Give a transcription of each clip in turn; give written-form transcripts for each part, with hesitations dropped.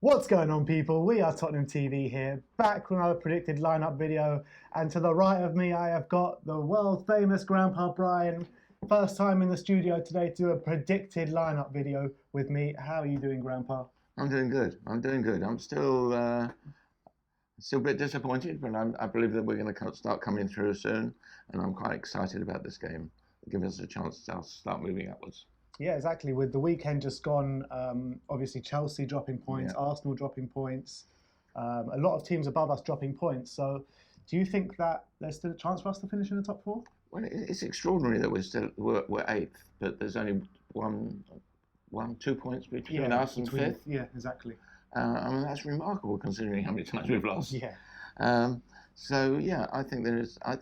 What's going on, people? We are Tottenham TV here, back with another predicted lineup video. And to the right of me, I have got the world famous Grandpa Brian. First time in the studio today to do a predicted lineup video with me. How are you doing, Grandpa? I'm doing good. I'm still a bit disappointed, but I believe that we're going to start coming through soon, and I'm quite excited about this game. Give us a chance to start moving upwards. Yeah, exactly. With the weekend just gone, obviously Chelsea dropping points, Arsenal dropping points, a lot of teams above us dropping points. So do you think that there's still a chance for us to finish in the top four? Well, it's extraordinary that we're eighth, but there's only 2 points between us and fifth. Yeah, exactly. I mean, that's remarkable considering how many times we've lost. Yeah. So yeah, I think there is. I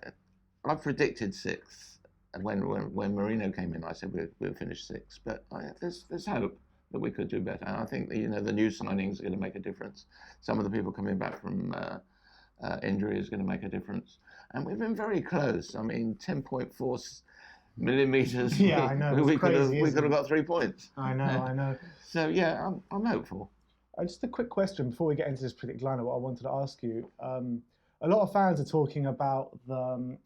predicted sixth. When Mourinho came in, I said we'll finish sixth. But there's hope that we could do better. And I think the new signings are going to make a difference. Some of the people coming back from injury is going to make a difference. And we've been very close. I mean, 10.4 millimeters. Yeah, I know. We could have got 3 points. I know. So yeah, I'm hopeful. Just a quick question before we get into this predicted lineup. What I wanted to ask you. A lot of fans are talking about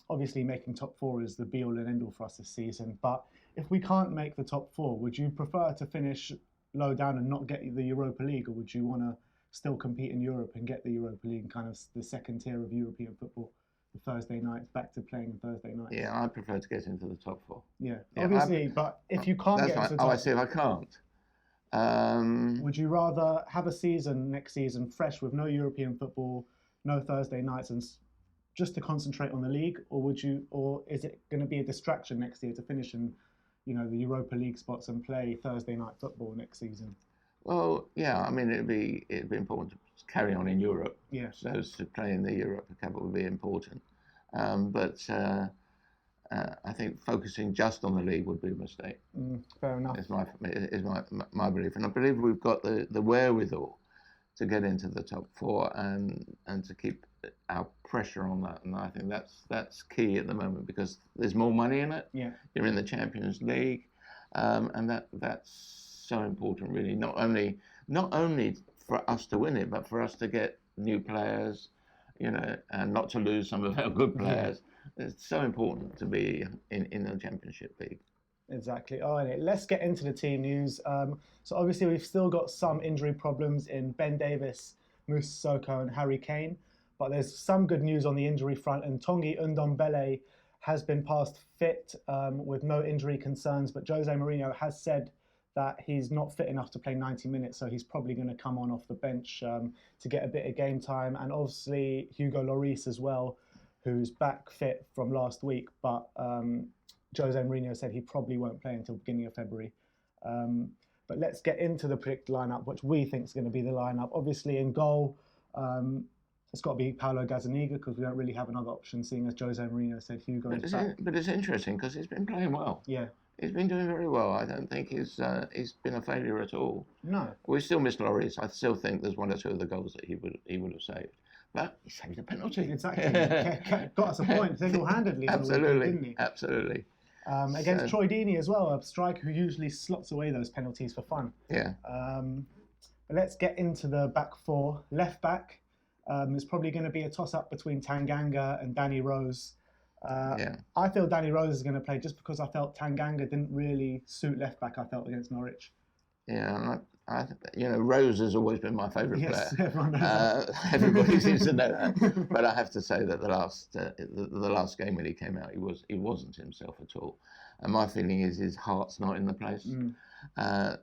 obviously making top four is the be-all and end-all for us this season. But if we can't make the top four, would you prefer to finish low down and not get the Europa League, or would you want to still compete in Europe and get the Europa League, kind of the second tier of European football, the Thursday nights, back to playing Thursday nights? Yeah, I prefer to get into the top four. Yeah, obviously, but if you can't get into the top I see if I can't. Would you rather have a season next season fresh with no European football, no Thursday nights, and just to concentrate on the league, or is it going to be a distraction next year to finish in, the Europa League spots and play Thursday night football next season? Well, yeah, I mean it'd be important to carry on in Europe. Yeah. So to play in the Europa Cup would be important, but I think focusing just on the league would be a mistake. Fair enough. Is my belief, and I believe we've got the wherewithal to get into the top four and to keep our pressure on that. And I think that's key at the moment because there's more money in it. Yeah. You're in the Champions League, and that's so important, really. Not only for us to win it, but for us to get new players, and not to lose some of our good players. Yeah. It's so important to be in the Championship League. Exactly. All right, let's get into the team news. So obviously we've still got some injury problems in Ben Davis, Moussa Sissoko and Harry Kane, but there's some good news on the injury front, and Tanguy Ndombele has been passed fit with no injury concerns, but Jose Mourinho has said that he's not fit enough to play 90 minutes, so he's probably going to come on off the bench to get a bit of game time. And obviously Hugo Lloris as well, who's back fit from last week, but Jose Mourinho said he probably won't play until beginning of February. But let's get into the predicted lineup, which we think is going to be the lineup. Obviously, in goal, it's got to be Paulo Gazzaniga because we don't really have another option, seeing as Jose Mourinho said Hugo is back. But it's interesting because he's been playing well. Yeah. He's been doing very well. I don't think he's been a failure at all. No. We still miss Lloris. I still think there's 1 or 2 of the goals that he would have saved. But he saved a penalty. Exactly. Got us a point single-handedly. Absolutely. Didn't he? Absolutely. Against Troy Deeney as well, a striker who usually slots away those penalties for fun. Yeah. But let's get into the back four. Left back is probably going to be a toss-up between Tanganga and Danny Rose. I feel Danny Rose is going to play just because I felt Tanganga didn't really suit left back, I felt, against Norwich. Yeah, Rose has always been my favourite player. Everyone knows that. Everybody seems to know that. But I have to say that the last game when he came out, he wasn't himself at all. And my feeling is his heart's not in the place.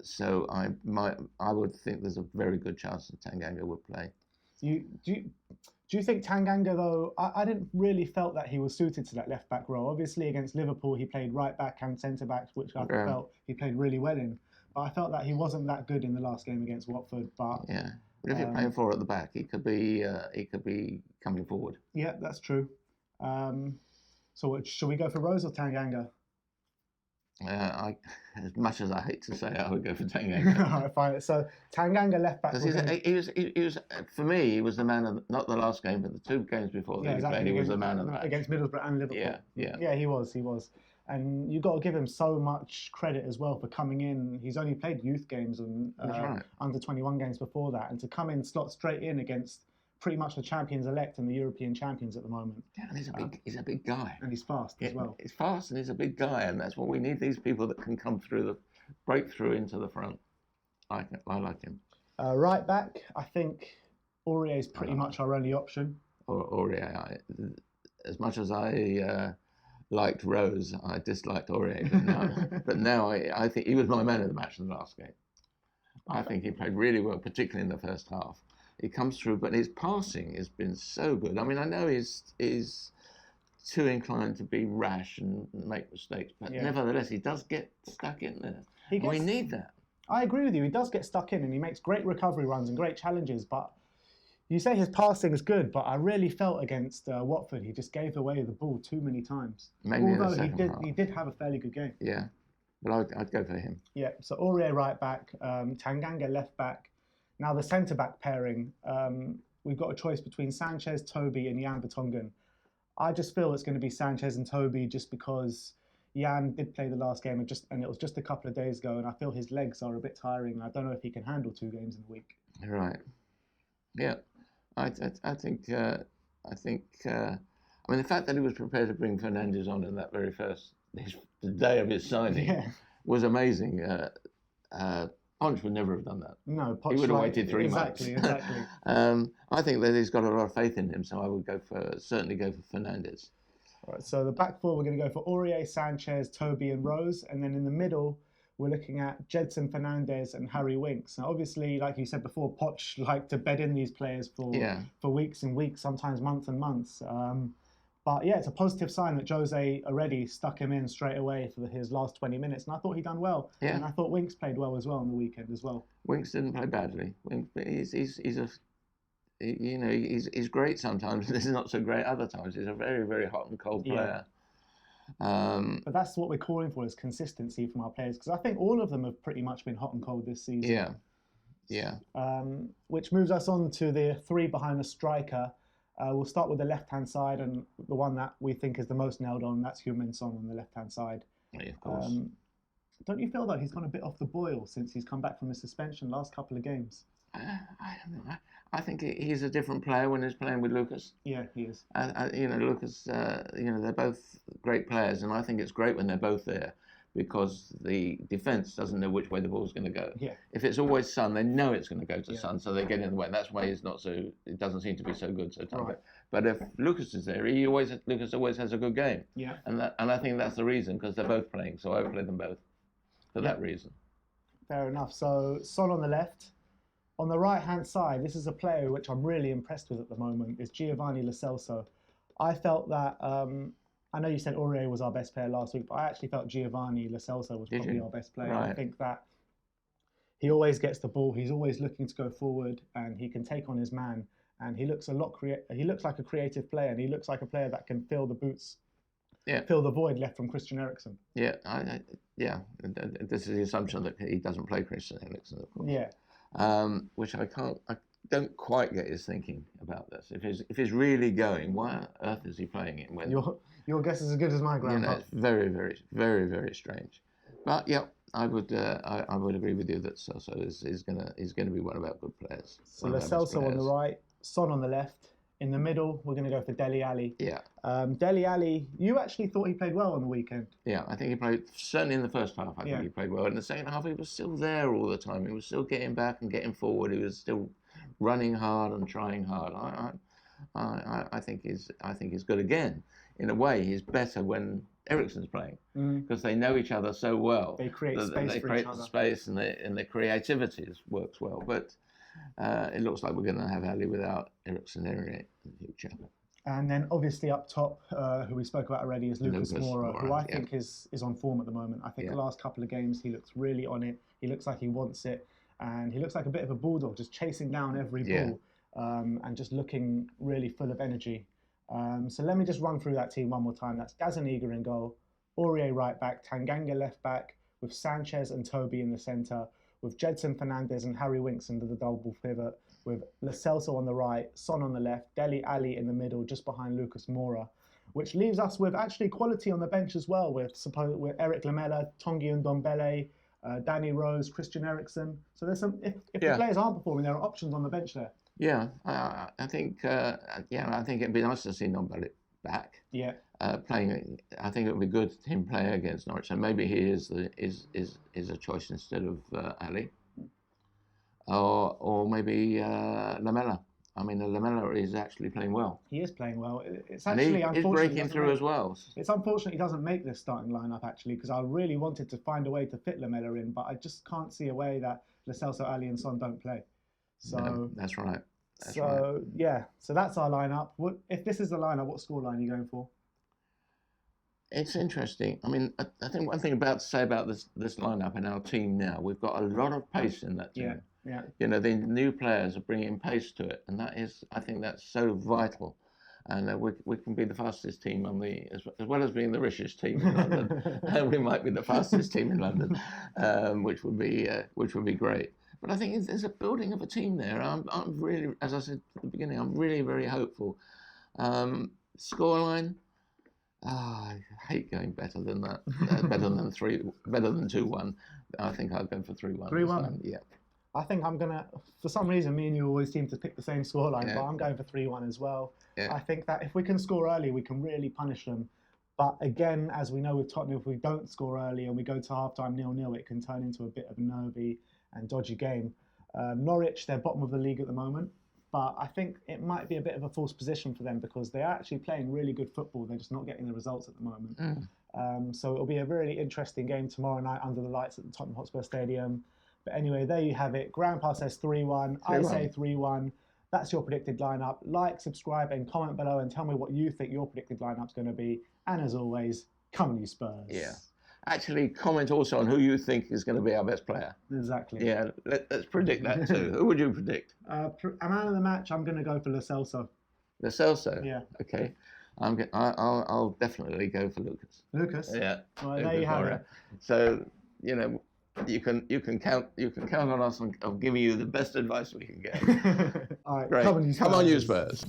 So I would think there's a very good chance that Tanganga would play. Do you think Tanganga, though, I didn't really felt that he was suited to that left back role. Obviously, against Liverpool, he played right back and centre back, which I felt he played really well in. But I felt that he wasn't that good in the last game against Watford. But yeah, but if you're playing 4 at the back, he could be coming forward. Yeah, that's true. So should we go for Rose or Tanganga? As much as I hate to say it, I would go for Tanganga. Fine. So Tanganga left back. He was for me. He was the man of not the last game, but the 2 games before that he played. He was the man of the match against Middlesbrough and Liverpool. Yeah. He was. And you've got to give him so much credit as well for coming in. He's only played youth games and That's right. under 21 games before that. And to come in, slot straight in against pretty much the champions-elect and the European champions at the moment. Yeah, and he's a big guy. And he's fast as well. He's fast and he's a big guy, and that's what we need, these people that can come through break through into the front. I like him. Right back, I think Aurier is pretty much our only option. Aurier, as much as I liked Rose, I disliked Aurier. But now I think he was my man of the match in the last game. I think he played really well, particularly in the first half. He comes through, but his passing has been so good. I mean, I know he's too inclined to be rash and make mistakes, but nevertheless, he does get stuck in there. We need that. I agree with you. He does get stuck in, and he makes great recovery runs and great challenges. But you say his passing is good, but I really felt against Watford, he just gave away the ball too many times. Mainly although in the second half. He did have a fairly good game. Yeah, but I'd go for him. Yeah. So Aurier right back, Tanganga left back. Now the centre back pairing, we've got a choice between Sanchez, Toby, and Jan Vertonghen. I just feel it's going to be Sanchez and Toby just because Jan did play the last game and it was just a couple of days ago, and I feel his legs are a bit tiring. I don't know if he can handle 2 games in a week. Right. Yeah. I think. I mean, the fact that he was prepared to bring Fernandes on in that very the day of his signing was amazing. Ponch would never have done that. No, he would have waited 3 months. Exactly. I think that he's got a lot of faith in him, so I would certainly go for Fernandes. All right, so the back four, we're going to go for Aurier, Sanchez, Toby, and Rose, and then in the middle, we're looking at Jedson Fernandez and Harry Winks. Now, obviously, like you said before, Poch liked to bed in these players for weeks and weeks, sometimes months and months. But yeah, it's a positive sign that Jose already stuck him in straight away for his last 20 minutes, and I thought he done well. Yeah. And I thought Winks played well as well on the weekend as well. Winks didn't play badly. Winks, he's great sometimes. He's not so great other times. He's a very, very hot and cold player. But that's what we're calling for, is consistency from our players, because I think all of them have pretty much been hot and cold this season. Yeah. Which moves us on to the 3 behind the striker. We'll start with the left-hand side, and the one that we think is the most nailed on, that's Heung-min Son on the left-hand side. Yeah, of course. Don't you feel though he's gone a bit off the boil since he's come back from his suspension last couple of games? I don't know. I think he's a different player when he's playing with Lucas. Yeah, he is. Lucas. They're both great players, and I think it's great when they're both there, because the defence doesn't know which way the ball's going to go. Yeah. If it's always Son, they know it's going to go to Son, so they get in the way. And that's why he's not so. It doesn't seem to be so good. Right. But if Lucas is there, Lucas always has a good game. Yeah. And I think that's the reason, because they're both playing. So I would play them both for that reason. Fair enough. So Son on the left. On the right-hand side, this is a player which I'm really impressed with at the moment, is Giovanni Lo Celso. I felt that, I know you said Aurier was our best player last week, but I actually felt Giovanni Lo Celso was probably our best player. Right. I think that he always gets the ball, he's always looking to go forward, and he can take on his man, and he looks he looks like a creative player, and he looks like a player that can fill the boots, fill the void left from Christian Eriksen. Yeah, this is the assumption that he doesn't play Christian Eriksen, of course. Yeah. Which I don't quite get his thinking about this. If he's really going, why on earth is he playing it? When your guess is as good as mine, Graham. It's very, very, very, very strange. But yeah, I would agree with you that Celso is gonna be one of our good players. So Lo Celso on the right, Son on the left. In the middle, we're going to go for Dele Alli. Yeah. Dele Alli, you actually thought he played well on the weekend. Yeah, I think he played, certainly in the first half, I think he played well. In the second half, he was still there all the time. He was still getting back and getting forward. He was still running hard and trying hard. I think he's good again. In a way, he's better when Eriksen's playing, because they know each other so well. They create space they for create each other. Space, and their creativity works well. But it looks like we're going to have Ali without Eriksen in the future. And then obviously up top, who we spoke about already, is Lucas Moura, who I think is on form at the moment. I think the last couple of games he looks really on it. He looks like he wants it, and he looks like a bit of a bulldog, just chasing down every ball, and just looking really full of energy. So let me just run through that team one more time. That's Gazaniga in goal, Aurier right back, Tanganga left back, with Sanchez and Toby in the centre, with Jedson Fernandez and Harry Winks under the double pivot, with Lo Celso on the right, Son on the left, Dele Alli in the middle, just behind Lucas Moura. which leaves us with actually quality on the bench as well, with Eric Lamela, Tongi Ndombele, Danny Rose, Christian Eriksen. So there's some. If the players aren't performing, there are options on the bench there. Yeah, I think I think it'd be nice to see Ndombele back. Yeah. Playing, I think it would be good to him play against Norwich, and maybe he is a choice instead of Ali, or maybe Lamela. I mean, Lamela is actually playing well. He is playing well. It's actually and he's breaking through as well. It's unfortunate he doesn't make this starting lineup actually, because I really wanted to find a way to fit Lamela in, but I just can't see a way that Lo Celso, Ali, and Son don't play. So no, that's right. Yeah, so that's our lineup. If this is the lineup, what scoreline are you going for? It's interesting. I mean, I think one thing to say about this lineup and our team now, we've got a lot of pace in that team. Yeah. You know, the new players are bringing pace to it, and I think that's so vital. And we can be the fastest team as well as being the richest team in London. We might be the fastest team in London, which would be great. But I think there's a building of a team there. I'm really, as I said at the beginning, I'm really very hopeful. Scoreline. I hate going better than that. Better than 2-1. I think I'll go for 3-1. 3-1. Yeah. I think I'm gonna. For some reason, me and you always seem to pick the same scoreline, but I'm going for 3-1 as well. Yeah. I think that if we can score early, we can really punish them. But again, as we know with Tottenham, if we don't score early and we go to half-time 0-0, it can turn into a bit of a nervy and dodgy game. Norwich, they're bottom of the league at the moment, but I think it might be a bit of a false position for them because they are actually playing really good football. They're just not getting the results at the moment. So it'll be a really interesting game tomorrow night under the lights at the Tottenham Hotspur Stadium. But anyway, there you have it. Grandpa says 3-1. I say 3-1. That's your predicted lineup. Like, subscribe, and comment below and tell me what you think your predicted lineup's going to be. And as always, come on, you Spurs. Yeah. Actually, comment also on who you think is going to be our best player. Exactly. Yeah, let's predict that too. Who would you predict? A man of the match, I'm going to go for Lo Celso. Lo Celso? Yeah. Okay. I'll definitely go for Lucas. Lucas? Yeah. Well, there you have it. So, you know, you can count on us on giving you the best advice we can get. All right, great. Come on, you Spurs. Come on, you Spurs.